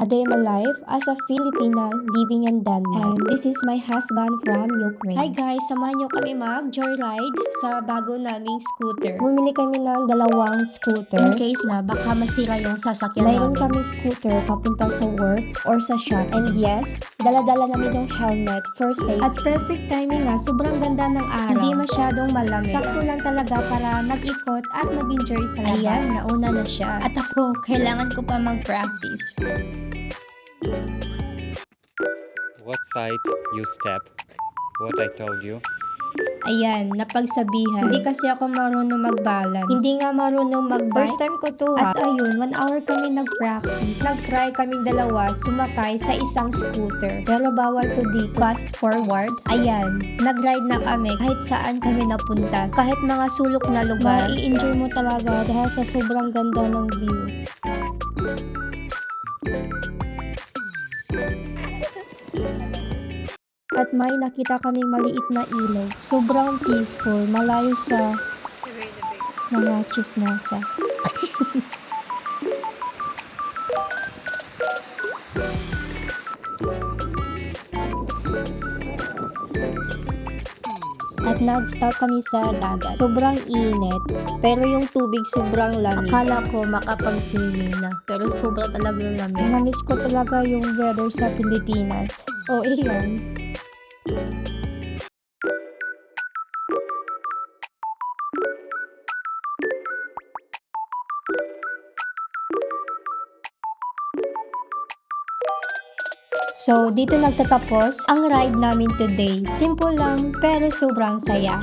A day in my life as a Filipina living in Denmark. And this is my husband from Ukraine. Hi guys, samahan nyo kami mag-joyride sa bago naming scooter. Bumili kami ng dalawang scooter. In case na baka masira yung sasakyan namin. Mayroon kami scooter papunta sa work or sa shop. And yes, dala-dala namin yung helmet for safety. At perfect timing nga, sobrang ganda ng araw. Hindi masyadong malamig. Sakto lang talaga para mag-ikot at mag-enjoy sa labas. Ayan, nauna na siya. At ako, kailangan ko pa mag-practice. What side you step? What I told you? Ayan, napagsabihan. Hindi kasi ako marunong mag-balance. Hindi nga marunong mag-bike. First time ko to ha. At ayun, 1 hour kami nag-practice. Nag-try kaming dalawa sumakay sa isang scooter. Pero bawal to dito. Fast forward. Ayan, nag-ride na kami kahit saan kami napunta. Kahit mga sulok na lugar. Mai-enjoy mo talaga dahil sa sobrang ganda ng view. At may nakita kaming maliit na ilog. Sobrang peaceful, malayo sa mga chismosa. At nag-stop kami sa dagat. Sobrang init, pero yung tubig sobrang lamig. Akala ko makapag-swimming na, pero sobrang talagang lamig. Namiss ko talaga yung weather sa Pilipinas. O iyon. So, dito nagtatapos ang ride namin today. Simple lang, pero sobrang saya.